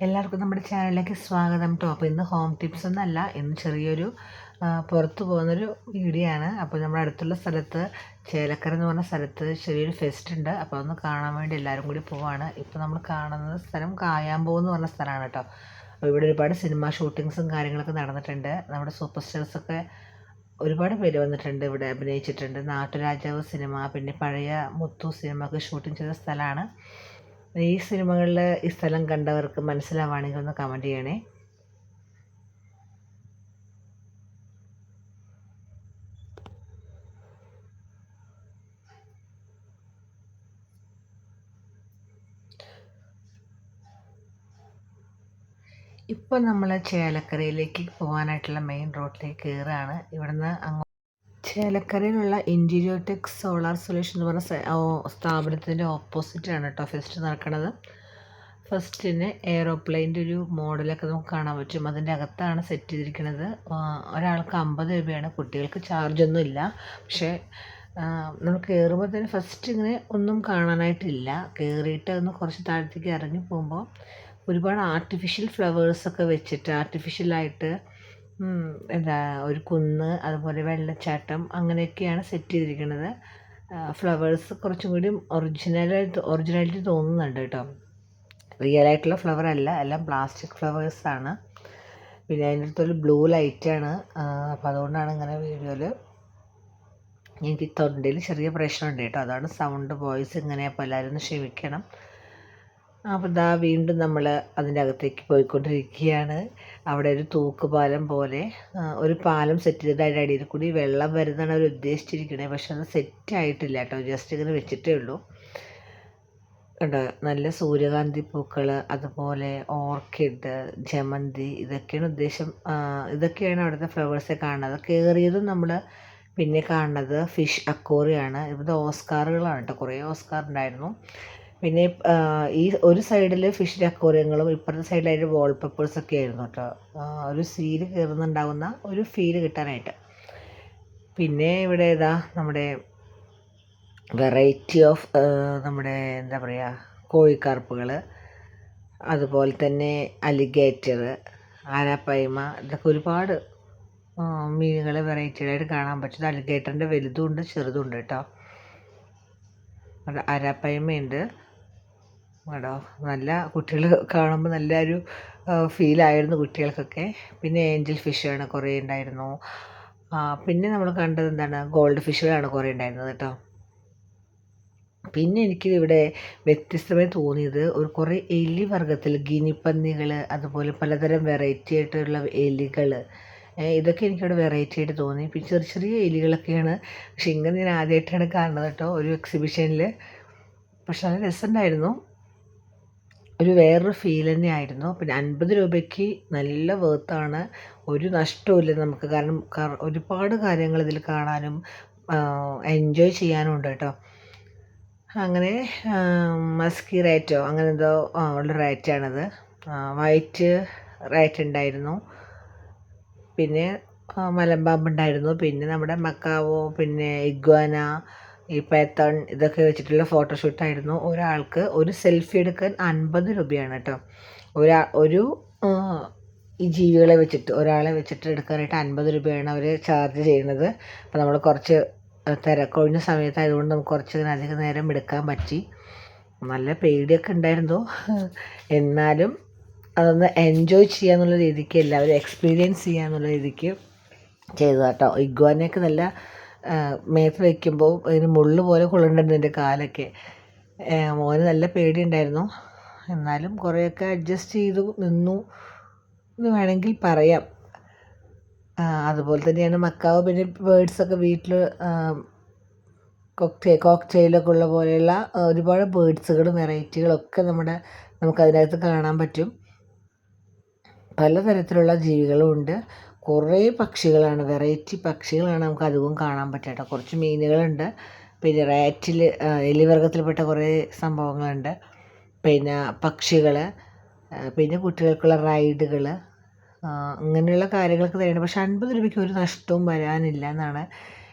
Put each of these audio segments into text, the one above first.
എല്ലാവർക്കും നമ്മുടെ ചാനലിലേക്ക് സ്വാഗതം കേട്ടോ. അപ്പോൾ ഇന്ന് ഹോം ടിപ്സ് ഒന്നല്ല, ഇന്ന് ചെറിയൊരു പുറത്ത് പോകുന്നൊരു വീഡിയോ ആണ്. അപ്പോൾ നമ്മുടെ അടുത്തുള്ള സ്ഥലത്ത് ചേലക്കര എന്ന് പറഞ്ഞ സ്ഥലത്ത് ചെറിയൊരു ഫെസ്റ്റ് ഉണ്ട്. അപ്പോൾ അതൊന്ന് കാണാൻ വേണ്ടി എല്ലാവരും കൂടി പോവാണ്. ഇപ്പോൾ നമ്മൾ കാണുന്നത് സ്ഥലം കായാമ്പോ എന്ന് പറഞ്ഞ സ്ഥലമാണ് കേട്ടോ. അപ്പോൾ ഇവിടെ ഒരുപാട് സിനിമ ഷൂട്ടിങ്സും കാര്യങ്ങളൊക്കെ നടന്നിട്ടുണ്ട്. നമ്മുടെ സൂപ്പർ സ്റ്റാർസൊക്കെ ഒരുപാട് പേര് വന്നിട്ടുണ്ട്, ഇവിടെ അഭിനയിച്ചിട്ടുണ്ട്. നാട്ടുരാജാവ് സിനിമ, പിന്നെ പഴയ മുത്തു സിനിമ ഒക്കെ ഷൂട്ടിംഗ് ചെയ്ത സ്ഥലമാണ്. ഈ സിനിമകളിൽ ഈ സ്ഥലം കണ്ടവർക്ക് മനസ്സിലാവുകയാണെങ്കിൽ ഒന്ന് കമൻറ്റ് ചെയ്യണേ. ഇപ്പോൾ നമ്മൾ ചേലക്കരയിലേക്ക് പോകാനായിട്ടുള്ള മെയിൻ റോഡിലേക്ക് കയറുകയാണ്. ഇവിടുന്ന് ചേലക്കരയിലുള്ള ഇൻറ്റീരിയർ ടെക് സോളാർ സൊല്യൂഷൻ എന്ന് പറഞ്ഞ സ്ഥാപനത്തിൻ്റെ ഓപ്പോസിറ്റാണ് കേട്ടോ ഫെസ്റ്റ് നടക്കുന്നത്. ഫസ്റ്റിന് എയ്റോപ്ലെയിൻ്റെ ഒരു മോഡലൊക്കെ നമുക്ക് കാണാൻ പറ്റും. അതിൻ്റെ അകത്താണ് സെറ്റ് ചെയ്തിരിക്കുന്നത്. ഒരാൾക്ക് 50 രൂപയാണ്, കുട്ടികൾക്ക് ചാർജൊന്നും ഇല്ല. പക്ഷേ നമ്മൾ കയറുമ്പോൾ തന്നെ ഫസ്റ്റ് ഇങ്ങനെ ഒന്നും കാണാനായിട്ടില്ല. കയറിയിട്ട് ഒന്ന് കുറച്ച് താഴത്തേക്ക് ഇറങ്ങി പോകുമ്പോൾ ഒരുപാട് ആർട്ടിഫിഷ്യൽ ഫ്ലവേഴ്സൊക്കെ വെച്ചിട്ട് ആർട്ടിഫിഷ്യലായിട്ട് എന്താ ഒരു കുന്ന്, അതുപോലെ വെള്ളച്ചാട്ടം, അങ്ങനെയൊക്കെയാണ് സെറ്റ് ചെയ്തിരിക്കുന്നത്. ഫ്ലവേഴ്സ് കുറച്ചും കൂടി ഒറിജിനാലിറ്റി തോന്നുന്നുണ്ട് കേട്ടോ. റിയൽ ആയിട്ടുള്ള ഫ്ലവർ അല്ല, എല്ലാം പ്ലാസ്റ്റിക് ഫ്ലവേഴ്സാണ്. പിന്നെ അതിൻ്റെ അടുത്തൊരു ബ്ലൂ ലൈറ്റാണ്. അപ്പോൾ അതുകൊണ്ടാണ് ഇങ്ങനെ വീഡിയോയിൽ എനിക്ക് തൊണ്ടയിൽ ചെറിയ പ്രശ്നമുണ്ട് കേട്ടോ. അതാണ് സൗണ്ട് വോയിസ് ഇങ്ങനെ. അപ്പോൾ എല്ലാവരും ഒന്ന് ക്ഷമിക്കണം. അപ്പോൾ ഇതാ വീണ്ടും നമ്മൾ അതിൻ്റെ അകത്തേക്ക് പോയിക്കൊണ്ടിരിക്കുകയാണ്. അവിടെ ഒരു തൂക്കുപാലം പോലെ ഒരു പാലം സെറ്റ് ചെയ്തിട്ട് അതിൻ്റെ അടിയിൽ കൂടി വെള്ളം വരുന്നതാണ് അവർ ഉദ്ദേശിച്ചിരിക്കുന്നത്. പക്ഷെ അത് സെറ്റ് ആയിട്ടില്ല കേട്ടോ, ജസ്റ്റ് ഇങ്ങനെ വെച്ചിട്ടേ ഉള്ളൂ. കണ്ടോ, നല്ല സൂര്യകാന്തി പൂക്കൾ, അതുപോലെ ഓർക്കിഡ്, ജമന്തി, ഇതൊക്കെയാണ് ഉദ്ദേശം. ഇതൊക്കെയാണ് അവിടുത്തെ ഫ്ലവേഴ്സ് കാണുന്നത്. കയറിയതും നമ്മൾ പിന്നെ കാണുന്നത് ഫിഷ് അക്വേറിയമാണ്. ഇവിടെ ഓസ്കാറുകളാണ് കേട്ടോ, കുറേ ഓസ്കാർ ഉണ്ടായിരുന്നു. പിന്നെ ഈ ഒരു സൈഡിൽ ഫിഷിൻ്റെ അക്വേറിയങ്ങളും ഇപ്പുറത്തെ സൈഡിൽ അതിൻ്റെ വാൾപേപ്പേഴ്സൊക്കെ ആയിരുന്നു കേട്ടോ. ഒരു സീൽ കയറുന്നുണ്ടാകുന്ന ഒരു ഫീല് കിട്ടാനായിട്ട്. പിന്നെ ഇവിടെ ഇതാ നമ്മുടെ വെറൈറ്റി ഓഫ് നമ്മുടെ എന്താ പറയുക കോഴിക്കാർപ്പുകൾ, അതുപോലെ തന്നെ അലിഗേറ്റർ, ആരാപ്പയ്മ, ഇതൊക്കെ ഒരുപാട് മീനുകൾ വെറൈറ്റികളായിട്ട് കാണാൻ പറ്റും. അലിഗേറ്ററിൻ്റെ വലുതുമുണ്ട് ചെറുതുമുണ്ട് കേട്ടോ. ആരാപ്പയ്മയുണ്ട് കേട്ടോ. നല്ല കുട്ടികൾ കാണുമ്പോൾ നല്ലൊരു ഫീലായിരുന്നു കുട്ടികൾക്കൊക്കെ. പിന്നെ ഏഞ്ചൽ ഫിഷാണ് കുറേ ഉണ്ടായിരുന്നു. പിന്നെ നമ്മൾ കണ്ടത് എന്താണ്, ഗോൾഡ് ഫിഷുകളാണ് കുറേ ഉണ്ടായിരുന്നത് കേട്ടോ. പിന്നെ എനിക്കിവിടെ വ്യത്യസ്തമായി തോന്നിയത് കുറേ എലി വർഗ്ഗത്തിൽ ഗിനിപ്പന്നികൾ, അതുപോലെ പലതരം വെറൈറ്റി ആയിട്ടുള്ള എലികൾ, ഇതൊക്കെ എനിക്കിവിടെ വെറൈറ്റി ആയിട്ട് തോന്നി. പിന്നെ ചെറിയ ചെറിയ എലികളൊക്കെയാണ്. പക്ഷെ ഇങ്ങനെ ഞാൻ ആദ്യമായിട്ടാണ് കാണുന്നത് കേട്ടോ ഒരു എക്സിബിഷനിൽ. പക്ഷെ നല്ല രസമുണ്ടായിരുന്നു, ഒരു വേറൊരു ഫീൽ തന്നെയായിരുന്നു. പിന്നെ 50 രൂപയ്ക്ക് നല്ല വേർത്താണ്, ഒരു നഷ്ടവുമില്ല നമുക്ക്. കാരണം ഒരുപാട് കാര്യങ്ങൾ ഇതിൽ കാണാനും എൻജോയ് ചെയ്യാനും ഉണ്ട് കേട്ടോ. അങ്ങനെ മസ്കി റേറ്റോ അങ്ങനെ എന്തോ ഉള്ള റേറ്റാണത്. വൈറ്റ് റേറ്റ് ഉണ്ടായിരുന്നു, പിന്നെ മലമ്പാമ്പുണ്ടായിരുന്നു, പിന്നെ നമ്മുടെ മക്കാവോ, പിന്നെ ഇഗ്വാന, ഈ പൈത്തൺ, ഇതൊക്കെ വെച്ചിട്ടുള്ള ഫോട്ടോഷൂട്ടായിരുന്നു. ഒരാൾക്ക് ഒരു സെൽഫി എടുക്കാൻ 50 രൂപയാണ് കേട്ടോ. ഒരു ഈ ജീവികളെ വെച്ചിട്ട് ഒരാളെ വെച്ചിട്ട് എടുക്കാനായിട്ട് 50 രൂപയാണ് അവർ ചാർജ് ചെയ്യുന്നത്. അപ്പോൾ നമ്മൾ കുറച്ച് തിരക്കൊഴിഞ്ഞ സമയത്തായതുകൊണ്ട് നമുക്ക് കുറച്ച് അധികം നേരം എടുക്കാൻ പറ്റി. നല്ല പേടിയൊക്കെ ഉണ്ടായിരുന്നു, എന്നാലും അതൊന്ന് എൻജോയ് ചെയ്യാന്നുള്ള രീതിക്ക്, എല്ലാവരും എക്സ്പീരിയൻസ് ചെയ്യാന്നുള്ള രീതിക്ക് ചെയ്തു കേട്ടോ. ഇഗ്വാനയൊക്കെ നല്ല മേത്ത് വയ്ക്കുമ്പോൾ അതിന് മുള്ളു പോലെ കൊള്ളുന്നുണ്ടായിരുന്നു എൻ്റെ കാലൊക്കെ. മോന് നല്ല പേടിയുണ്ടായിരുന്നു, എന്നാലും കുറേയൊക്കെ അഡ്ജസ്റ്റ് ചെയ്തു നിന്നു എന്ന് വേണമെങ്കിൽ പറയാം. അതുപോലെ തന്നെയാണ് മക്കാവ്. പിന്നെ ബേഡ്സൊക്കെ വീട്ടിൽ കോക്ടെയിലൊക്കെ ഉള്ള പോലെയുള്ള ഒരുപാട് ബേഡ്സുകളും വെറൈറ്റികളൊക്കെ നമുക്കതിനകത്ത് കാണാൻ പറ്റും. പലതരത്തിലുള്ള ജീവികളും ഉണ്ട്. കുറേ പക്ഷികളാണ്, വെറൈറ്റി പക്ഷികളാണ് നമുക്ക് അധികവും കാണാൻ പറ്റുക കേട്ടോ. കുറച്ച് മീനുകളുണ്ട്, പിന്നെ റാറ്റിൽ, എലിവർഗത്തിൽപ്പെട്ട കുറേ സംഭവങ്ങളുണ്ട്, പിന്നെ പക്ഷികൾ, പിന്നെ കുട്ടികൾക്കുള്ള റൈഡുകൾ, അങ്ങനെയുള്ള കാര്യങ്ങളൊക്കെ തന്നെയാണ്. പക്ഷേ 50 രൂപയ്ക്ക് ഒരു നഷ്ടവും വരാനില്ല എന്നാണ്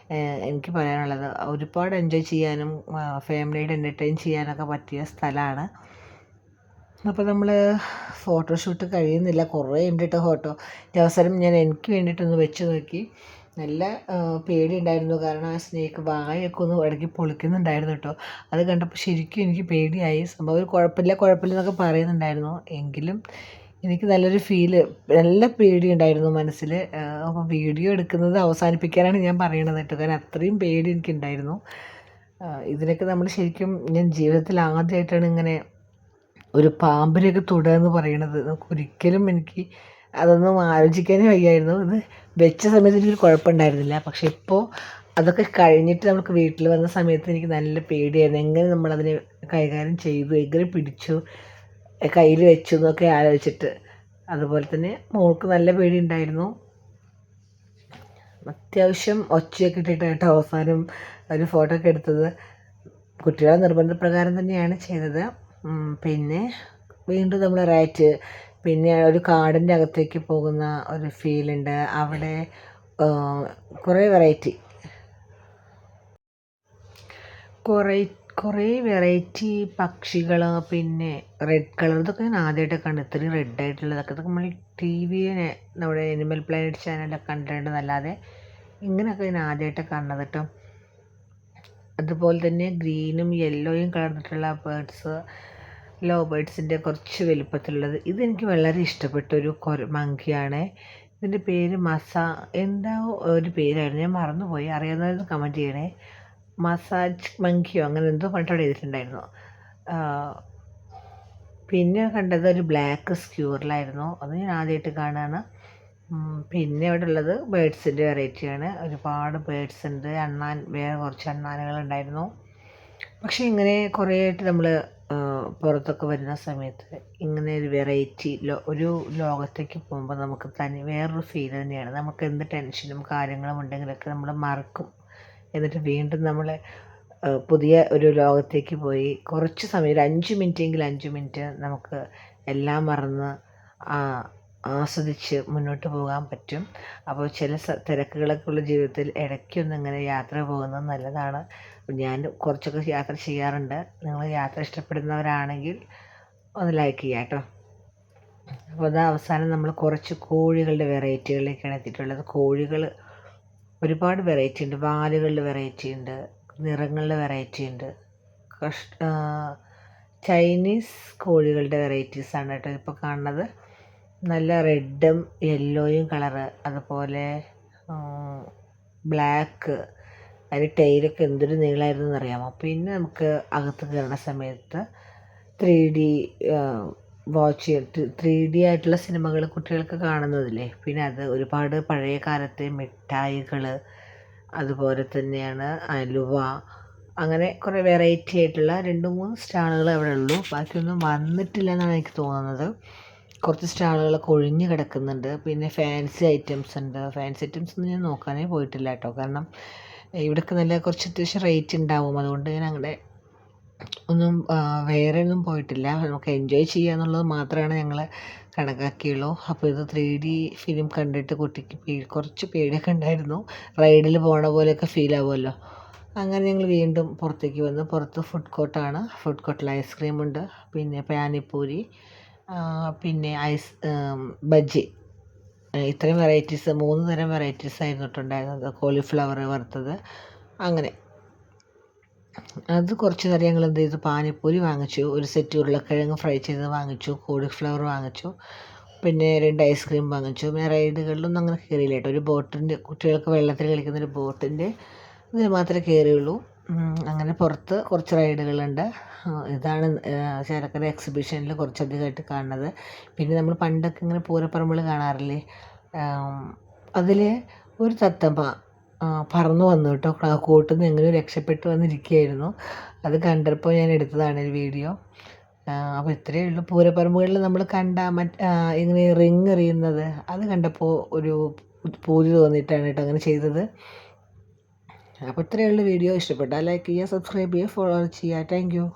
എനിക്ക് പറയാനുള്ളത്. ഒരുപാട് എൻജോയ് ചെയ്യാനും ഫാമിലിയായിട്ട് എൻ്റർടൈൻ ചെയ്യാനൊക്കെ പറ്റിയ സ്ഥലമാണ്. അപ്പോൾ നമ്മൾ ഫോട്ടോഷൂട്ട് കഴിയുന്നില്ല, കുറേ ഉണ്ട് കേട്ടോ ഫോട്ടോ. അവസരം ഞാൻ എനിക്ക് വേണ്ടിയിട്ടൊന്ന് വെച്ച് നോക്കി. നല്ല പേടിയുണ്ടായിരുന്നു, കാരണം ആ സ്നേക്ക് വായൊക്കെ ഒന്ന് ഇടയ്ക്ക് പൊളിക്കുന്നുണ്ടായിരുന്നു കേട്ടോ. അത് കണ്ടപ്പോൾ ശരിക്കും എനിക്ക് പേടിയായി. സംഭവം ഒരു കുഴപ്പമില്ല എന്നൊക്കെ പറയുന്നുണ്ടായിരുന്നു, എങ്കിലും എനിക്ക് നല്ലൊരു നല്ല പേടിയുണ്ടായിരുന്നു മനസ്സിൽ. അപ്പോൾ വീഡിയോ എടുക്കുന്നത് അവസാനിപ്പിക്കാനാണ് ഞാൻ പറയണത് കേട്ടോ, കാരണം അത്രയും പേടി എനിക്കുണ്ടായിരുന്നു. ഇതിനൊക്കെ നമ്മൾ ശരിക്കും ഞാൻ ജീവിതത്തിൽ ആദ്യമായിട്ടാണ് ഇങ്ങനെ ഒരു പാമ്പിനെയൊക്കെ തൊടുക എന്ന് പറയണത്. ഒരിക്കലും എനിക്ക് അതൊന്നും ആലോചിക്കാനേ വയ്യായിരുന്നു. ഇത് വെച്ച സമയത്ത് എനിക്കൊരു കുഴപ്പമുണ്ടായിരുന്നില്ല, പക്ഷെ ഇപ്പോൾ അതൊക്കെ കഴിഞ്ഞിട്ട് നമുക്ക് വീട്ടിൽ വന്ന സമയത്ത് എനിക്ക് നല്ല പേടിയായിരുന്നു. എങ്ങനെ നമ്മളതിനെ കൈകാര്യം ചെയ്തു, എങ്ങനെ പിടിച്ചു, കയ്യിൽ വെച്ചു എന്നൊക്കെ ആലോചിച്ചിട്ട്. അതുപോലെ തന്നെ മോൾക്ക് നല്ല പേടിയുണ്ടായിരുന്നു. അത്യാവശ്യം ഒച്ചയൊക്കെ ഇട്ടിട്ട് കേട്ടോ അവസാനം ഒരു ഫോട്ടോ ഒക്കെ എടുത്തത്. കുട്ടികളുടെ നിർബന്ധപ്രകാരം തന്നെയാണ് ചെയ്തത്. പിന്നെ വീണ്ടും നമ്മൾ പിന്നെ ഒരു കാടിൻ്റെ അകത്തേക്ക് പോകുന്ന ഒരു ഫീലുണ്ട്. അവിടെ കുറേ വെറൈറ്റി പക്ഷികൾ, പിന്നെ റെഡ് കളർ, ഇതൊക്കെ ഞാൻ ആദ്യമായിട്ട് കണ്ടു. ഇത്രയും റെഡായിട്ടുള്ളതൊക്കെ നമ്മൾ TV നമ്മുടെ അനിമൽ പ്ലാനറ്റ് ചാനലൊക്കെ കണ്ടിട്ടുണ്ടെന്നല്ലാതെ ഇങ്ങനെയൊക്കെ ഞാൻ ആദ്യമായിട്ട് കണ്ടത് കേട്ടോ. അതുപോലെ തന്നെ ഗ്രീനും യെല്ലോയും കലർന്നിട്ടുള്ള ലവ് ബേർഡ്സിൻ്റെ കുറച്ച് വലുപ്പത്തിലുള്ളത്, ഇതെനിക്ക് വളരെ ഇഷ്ടപ്പെട്ടൊരു മങ്കിയാണ്. ഇതിൻ്റെ പേര് എന്താ ഒരു പേരായിരുന്നു, ഞാൻ മറന്നുപോയി. അറിയാവുന്നത് കമൻറ്റ് ചെയ്യണേ. മസാജ് മങ്കിയോ അങ്ങനെ എന്തോ പറഞ്ഞിട്ട് അവിടെ എഴുതിയിട്ടുണ്ടായിരുന്നു. പിന്നെ കണ്ടത് ഒരു ബ്ലാക്ക് സ്ക്യൂറിലായിരുന്നു, അത് ഞാൻ ആദ്യമായിട്ട് കാണുകയാണ്. പിന്നെ അവിടെ ഉള്ളത് ബേഡ്സിൻ്റെ വെറൈറ്റിയാണ്. ഒരുപാട് ബേഡ്സ് ഉണ്ട്. വേറെ കുറച്ച് അണ്ണാനുകളുണ്ടായിരുന്നു. പക്ഷേ ഇങ്ങനെ കുറേ ആയിട്ട് നമ്മൾ പുറത്തൊക്കെ വരുന്ന സമയത്ത് ഇങ്ങനെ ഒരു വെറൈറ്റി ഒരു ലോകത്തേക്ക് പോകുമ്പോൾ നമുക്ക് വേറൊരു ഫീൽ തന്നെയാണ്. നമുക്ക് എന്ത് ടെൻഷനും കാര്യങ്ങളും ഉണ്ടെങ്കിലൊക്കെ നമ്മൾ മറക്കും. എന്നിട്ട് വീണ്ടും നമ്മൾ പുതിയ ഒരു ലോകത്തേക്ക് പോയി കുറച്ച് സമയം, ഒരു 5 മിനിറ്റെങ്കിൽ 5 മിനിറ്റ് നമുക്ക് എല്ലാം മറന്ന് ആസ്വദിച്ച് മുന്നോട്ട് പോകാൻ പറ്റും. അപ്പോൾ ചില തിരക്കുകളൊക്കെ ഉള്ള ജീവിതത്തിൽ ഇടയ്ക്കൊന്നും ഇങ്ങനെ യാത്ര പോകുന്നത് നല്ലതാണ്. ഞാൻ കുറച്ചൊക്കെ യാത്ര ചെയ്യാറുണ്ട്. നിങ്ങൾ യാത്ര ഇഷ്ടപ്പെടുന്നവരാണെങ്കിൽ ഒന്ന് ലൈക്ക് ചെയ്യാം കേട്ടോ. അപ്പോൾ അത് അവസാനം നമ്മൾ കുറച്ച് കോഴികളുടെ വെറൈറ്റികളിലേക്കാണ് എത്തിയിട്ടുള്ളത്. കോഴികൾ ഒരുപാട് വെറൈറ്റി ഉണ്ട്. വാലുകളുടെ വെറൈറ്റി ഉണ്ട്, നിറങ്ങളുടെ വെറൈറ്റി ഉണ്ട്. ചൈനീസ് കോഴികളുടെ വെറൈറ്റീസാണ് കേട്ടോ ഇപ്പോൾ കാണുന്നത്. നല്ല റെഡും യെല്ലോയും കളറ്, അതുപോലെ ബ്ലാക്ക്. അതിന് ടൈലൊക്കെ എന്തൊരു നീളമായിരുന്നു എന്നറിയാമോ. പിന്നെ നമുക്ക് അകത്ത് കയറുന്ന സമയത്ത് 3D വാച്ച് 3D ആയിട്ടുള്ള സിനിമകൾ കുട്ടികൾക്ക് കാണുന്നതില്ലേ, പിന്നെ അത് ഒരുപാട് പഴയ കാലത്തെ മിഠായികൾ, അതുപോലെ തന്നെയാണ് അലുവ, അങ്ങനെ കുറേ വെറൈറ്റി ആയിട്ടുള്ള 2-3 സ്റ്റാളുകൾ അവിടെ ഉള്ളൂ. ബാക്കിയൊന്നും വന്നിട്ടില്ല എന്നാണ് എനിക്ക് തോന്നുന്നത്. കുറച്ച് സ്റ്റാളുകളൊക്കെ ഒഴിഞ്ഞ് കിടക്കുന്നുണ്ട്. പിന്നെ ഫാൻസി ഐറ്റംസ് ഉണ്ട്. ഫാൻസി ഐറ്റംസ് ഒന്നും ഞാൻ നോക്കാനേ പോയിട്ടില്ല കേട്ടോ, കാരണം ഇവിടെയൊക്കെ നല്ല കുറച്ച് അത്യാവശ്യം റേറ്റ് ഉണ്ടാവും. അതുകൊണ്ട് ഞാൻ അങ്ങനെ വേറെ ഒന്നും പോയിട്ടില്ല. നമുക്ക് എൻജോയ് ചെയ്യുക എന്നുള്ളത് മാത്രമാണ് ഞങ്ങൾ കണക്കാക്കിയുള്ളൂ. അപ്പോൾ ഇത് 3D ഫിലിം കണ്ടിട്ട് കുട്ടിക്ക് കുറച്ച് പേടിയൊക്കെ ഉണ്ടായിരുന്നു. റൈഡിൽ പോണ പോലെയൊക്കെ ഫീൽ ആവുമല്ലോ. അങ്ങനെ ഞങ്ങൾ വീണ്ടും പുറത്തേക്ക് വന്നു. പുറത്ത് ഫുഡ് കോർട്ടാണ്. ഫുഡ് കോർട്ടിൽ ഐസ്ക്രീമുണ്ട്, പിന്നെ പാനിപ്പൂരി, പിന്നെ ബജ്ജി. ഇത്രയും വെറൈറ്റീസ്, 3 തരം വെറൈറ്റീസ് ആയിരുന്നു ഉണ്ടായിരുന്നത്. കോളിഫ്ലവർ വറുത്തത്, അങ്ങനെ അത് കുറച്ച് നേരം ഞങ്ങൾ എന്ത് ചെയ്തു, പാനിപ്പൂരി വാങ്ങിച്ചു, ഒരു സെറ്റ് ഉരുളക്കിഴങ്ങ് ഫ്രൈ ചെയ്ത് വാങ്ങിച്ചു, കോളിഫ്ലവർ വാങ്ങിച്ചു, പിന്നെ 2 ഐസ്ക്രീം വാങ്ങിച്ചു. പിന്നെ റൈഡുകളിലൊന്നും അങ്ങനെ കയറിയില്ല കേട്ടോ. ഒരു ബോട്ടിൻ്റെ, കുട്ടികൾക്ക് വെള്ളത്തിൽ കളിക്കുന്ന ഒരു ബോട്ടിൻ്റെ ഇതിന് മാത്രമേ കയറിയുള്ളൂ. അങ്ങനെ പുറത്ത് കുറച്ച് റൈഡുകളുണ്ട്. ഇതാണ് ചേലക്കര എക്സിബിഷനിൽ കുറച്ചധികമായിട്ട് കാണുന്നത്. പിന്നെ നമ്മൾ പണ്ടൊക്കെ ഇങ്ങനെ പൂരപ്പറമ്പുകൾ കാണാറില്ലേ, അതിൽ ഒരു തത്തമ്മ പറന്നു വന്നു കേട്ടോ. കൂട്ടിൽ നിന്ന് എങ്ങനെയോ രക്ഷപ്പെട്ട് വന്നിരിക്കുകയായിരുന്നു. അത് കണ്ടപ്പോൾ ഞാൻ എടുത്തതാണ് ഒരു വീഡിയോ. അപ്പോൾ ഇത്രയേ ഉള്ളൂ. പൂരപ്പറമ്പുകളിൽ നമ്മൾ കണ്ട ഇങ്ങനെ റിങ് എറിയുന്നത്, അത് കണ്ടപ്പോൾ ഒരു പൂതി തോന്നിയിട്ടാണ് കേട്ടോ അങ്ങനെ ചെയ്തത്. അപ്പോൾ ഇത്രയേ ഉള്ളൂ വീഡിയോ. ഇഷ്ടപ്പെട്ടാൽ ലൈക്ക് ചെയ്യുക, സബ്സ്ക്രൈബ് ചെയ്യുക, ഫോളോ ചെയ്യുക. Thank you.